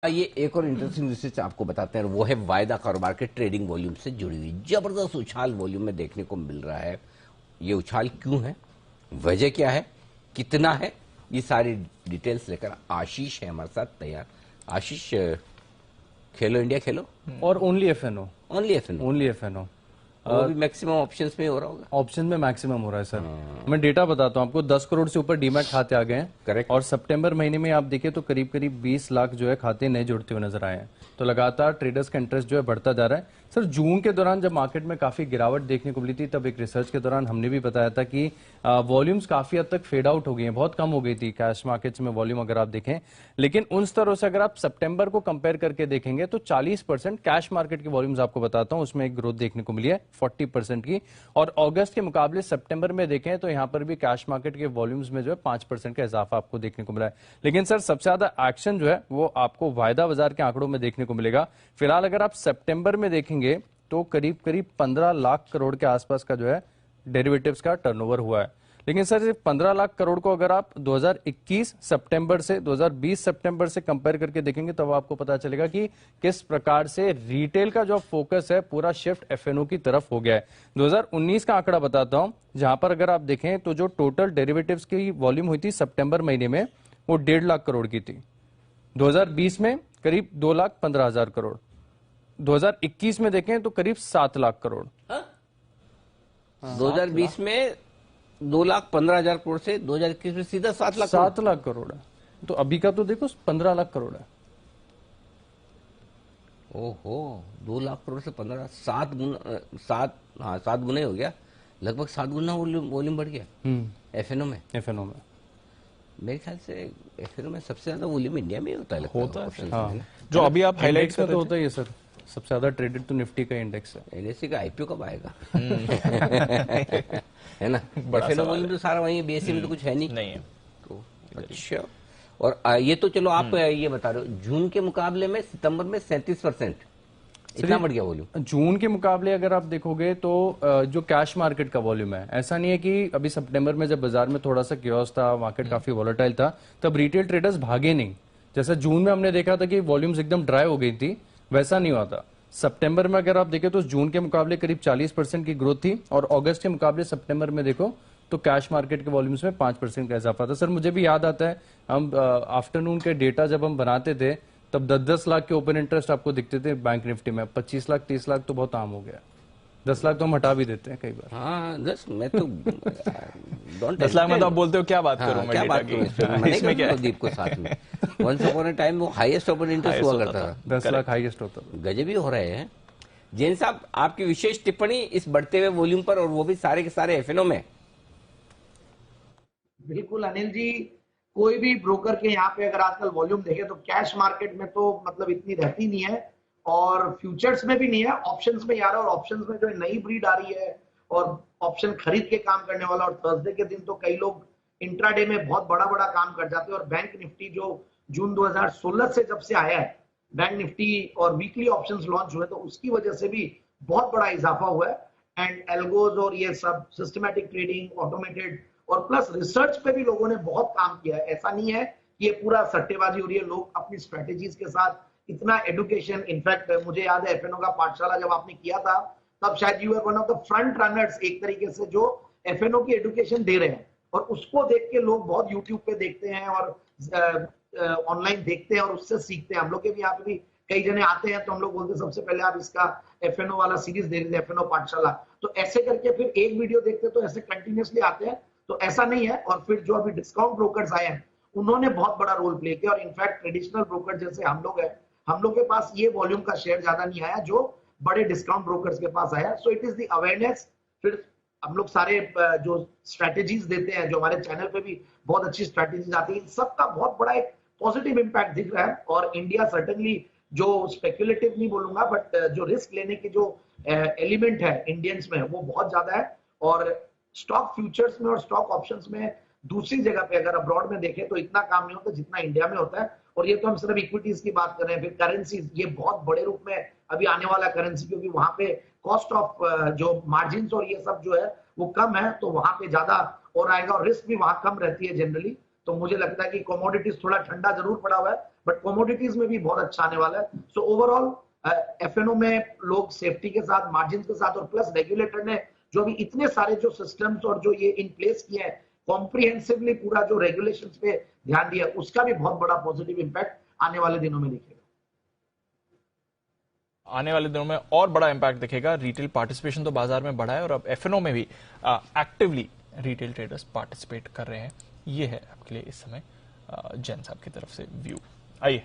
ये एक और इंटरेस्टिंग रिसर्च आपको बताते हैं, वो है वायदा कारोबार के ट्रेडिंग वॉल्यूम से जुड़ी हुई। जबरदस्त उछाल वॉल्यूम में देखने को मिल रहा है। ये उछाल क्यों है, वजह क्या है, कितना है, ये सारी डिटेल्स लेकर आशीष है हमारे साथ तैयार। आशीष, खेलो इंडिया खेलो और only FNO, only FNO, only FNO, वो भी मैक्सिमम ऑप्शंस में हो रहा होगा। ऑप्शन में मैक्सिमम हो रहा है सर। मैं डेटा बताता हूं आपको, 10 करोड़ से ऊपर डीमैट खाते आ गए हैं। करेक्ट। और सितंबर महीने में आप देखिए तो करीब करीब 20 लाख जो है खाते नए जुड़ते हुए नजर आए हैं। तो लगातार ट्रेडर्स का इंटरेस्ट जो है बढ़ता जा रहा है। सर जून के दौरान जब मार्केट में काफी गिरावट देखने को मिली थी, तब एक रिसर्च के दौरान हमने भी बताया था कि वॉल्यूम्स काफी हद तक फेड आउट हो गई हैं, बहुत कम हो गई थी कैश मार्केट्स में वॉल्यूम अगर आप देखें। लेकिन उन स्तरों से अगर आप सितंबर को कंपेयर करके देखेंगे तो 40% कैश मार्केट की वॉल्यूम्स आपको बताता हूं, उसमें एक ग्रोथ देखने को मिली है 40% की। और अगस्त के मुकाबले सितंबर में देखें तो यहां पर भी कैश मार्केट के वॉल्यूम्स में जो है 5% का इजाफा आपको देखने को मिला है। लेकिन सर सबसे ज्यादा एक्शन जो है वो आपको वायदा बाजार के आंकड़ों में देखने को मिलेगा। फिलहाल अगर आप सितंबर में देखेंगे तो करीब करीब 15 लाख करोड़ के आसपास का जो है डेरिवेटिव्स का टर्नओवर हुआ है। लेकिन सर सिर्फ 15 लाख करोड़ को अगर आप 2021 सितंबर से 2020 सितंबर से कंपेयर करके देखेंगे तब आपको पता चलेगा कि किस प्रकार से रिटेल का जो फोकस है पूरा शिफ्ट एफएनओ की तरफ हो गया है। 2019 का आंकड़ा बताता हूं, जहां पर अगर आप देखें तो जो टोटल डेरिवेटिव्स की वॉल्यूम हुई थी सितंबर महीने में वो 1.5 लाख करोड़ की थी। 2020 में करीब 2,15,000 करोड़, 2021 में देखें तो करीब 7 लाख करोड़। 2020 में 2,15,000 करोड़ से 2021 में सीधा 7 लाख करोड़ है। तो अभी का तो देखो 15 लाख करोड़ है। ओहो, 2 लाख करोड़ से 15, 7 गुना हो गया, लगभग 7 गुना वॉल्यूम बढ़ गया एफएनओ में। मेरे ख्याल से एफएनओ में सबसे ज्यादा वॉल्यूम इंडिया में होता है। हाँ। जो अभी आप हाईलाइट करते तो होता ही है सर, सबसे ज्यादा ट्रेडेड तो निफ्टी का इंडेक्स है। एनएससी का आईपीओ कब आएगा? है ना, एफएनओ वॉल्यूम तो सारा वही, बीएससी में तो कुछ है नहीं है तो। अच्छा, और ये तो चलो आप ये बता रहे हो, जून के मुकाबले में सितंबर में 37% इतना बढ़ गया वॉल्यूम। जून के मुकाबले अगर आप देखोगे तो जो कैश मार्केट का वॉल्यूम है, ऐसा नहीं है कि अभी सितंबर में जब बाजार में थोड़ा सा क्योस था, मार्केट काफी वॉलेटाइल था, तब रिटेल ट्रेडर्स भागे नहीं। जैसा जून में हमने देखा था कि वॉल्यूम्स एकदम ड्राई हो गई थी, वैसा नहीं हुआ था। सितंबर में अगर आप देखें तो जून के मुकाबले करीब 40% की ग्रोथ थी, और अगस्त के मुकाबले सितंबर में देखो तो कैश मार्केट के वॉल्यूम्स में 5% का इजाफा था। सर मुझे भी याद आता है, हम आफ्टरनून के डेटा जब हम बनाते थे तब 10-10 लाख के ओपन इंटरेस्ट आपको दिखते थे बैंक निफ्टी में। 25 लाख 30 लाख तो बहुत आम हो गया। 10 लाख तो हम हटा भी देते हैं कई बार। हाँ, 10 मैं तो 10 लाख में तो आप बोलते हो क्या बात करूं मैं, क्या बात करूं इसमें क्या दीप को साथ में। वंस अपॉन अ टाइम वो हाईएस्ट ओपन इंटरेस्ट हुआ करता था, 10 लाख हाईएस्ट होता था। गजब ही हो रहे हैं। जैन साहब, आपकी विशेष टिप्पणी इस बढ़ते हुए वॉल्यूम पर, और वो भी सारे के सारे एफएनओ में। बिल्कुल अनिल जी, कोई भी ब्रोकर के यहाँ पे अगर आजकल वॉल्यूम देखे तो कैश मार्केट में तो मतलब इतनी रहती नहीं है, और फ्यूचर्स में भी नहीं है, ऑप्शंस में यार। और ऑप्शंस में जो नई ब्रीड आ रही है और ऑप्शन खरीद के काम करने वाला, और थर्सडे के दिन तो कई लोग इंट्राडे में बहुत बड़ा बड़ा काम कर जाते हैं। और बैंक निफ्टी जो जून 2016 से जब से आया है, बैंक निफ्टी और वीकली ऑप्शंस लॉन्च हुए, तो उसकी वजह से भी बहुत बड़ा इजाफा हुआ है। एंड एल्गोज और ये सब सिस्टमैटिक ट्रेडिंग, ऑटोमेटेड, और प्लस रिसर्च पे भी लोगों ने बहुत काम किया है। ऐसा नहीं है कि ये पूरा सट्टेबाजी हो रही है, लोग अपनी स्ट्रेटेजीज के साथ इतना एडुकेशन। इनफैक्ट मुझे याद है एफएनओ का पाठशाला जब आपने किया था, तब शायद you are one of the front runners एक तरीके से, जो एफएनओ की एडुकेशन दे रहे हैं। और उसको देख के लोग बहुत यूट्यूब पे देखते हैं और ऑनलाइन देखते हैं और उससे सीखते हैं। हम लोग के भी यहाँ पे भी कई जने आते हैं तो हम लोग बोलते हैं सबसे पहले आप इसका एफएनओ वाला सीरीज दे दीजिए, एफएनओ पाठशाला। तो ऐसे करके फिर एक वीडियो देखते तो ऐसे कंटिन्यूसली आते हैं, तो ऐसा नहीं है। और फिर जो अभी डिस्काउंट ब्रोकर्स आए हैं, उन्होंने बहुत बड़ा रोल प्ले किया। और इनफैक्ट ट्रेडिशनल ब्रोकर जैसे हम लोग हैं, हम लोग के पास ये वॉल्यूम का शेयर ज्यादा नहीं आया जो बड़े डिस्काउंट ब्रोकर्स के पास आया। So it is the awareness. फिर हम लोग सारे जो स्ट्रेटेजीज देते हैं, जो हमारे चैनल पे भी बहुत अच्छी स्ट्रेटेजीज आती है, सबका बहुत बड़ा एक पॉजिटिव इंपैक्ट दिख रहा है। और इंडिया सर्टेनली, जो स्पेक्युलेटिव नहीं बोलूंगा, बट जो रिस्क लेने की जो एलिमेंट है इंडियंस में, वो बहुत ज्यादा है। और स्टॉक फ्यूचर्स में और स्टॉक ऑप्शंस में दूसरी जगह पे अगर अब्रॉड में देखें तो इतना काम नहीं होता जितना इंडिया में होता है। और ये तो हम सिर्फ इक्विटीज की बात कर रहे हैं। फिर करेंसीज, ये बहुत बड़े रूप में अभी आने वाला करेंसी, क्योंकि वहां पे कॉस्ट ऑफ जो मार्जिन और ये सब जो है वो कम है, तो वहां पे ज्यादा और आएगा, और रिस्क भी वहां कम रहती है जनरली। तो मुझे लगता है कि कमोडिटीज थोड़ा ठंडा जरूर पड़ा हुआ है, बट कमोडिटीज में भी बहुत अच्छा आने वाला है। सो ओवरऑल एफएनओ में लोग सेफ्टी के साथ, मार्जिन के साथ, और प्लस रेगुलेटर ने जो अभी इतने सारे जो सिस्टम्स और जो ये इन प्लेस किए हैं, कॉम्प्रिहेंसिवली पूरा जो रेगुलेशंस पे ध्यान दिया, उसका भी बहुत बड़ा पॉजिटिव इंपैक्ट आने वाले दिनों में दिखेगा। आने वाले दिनों में और बड़ा इंपैक्ट दिखेगा। रिटेल पार्टिसिपेशन तो बाजार में बढ़ा है और अब एफएनओ में भी एक्टिवली रिटेल ट्रेडर्स पार्टिसिपेट कर रहे हैं। ये है आपके लिए इस समय जैन साहब की तरफ से व्यू। आइए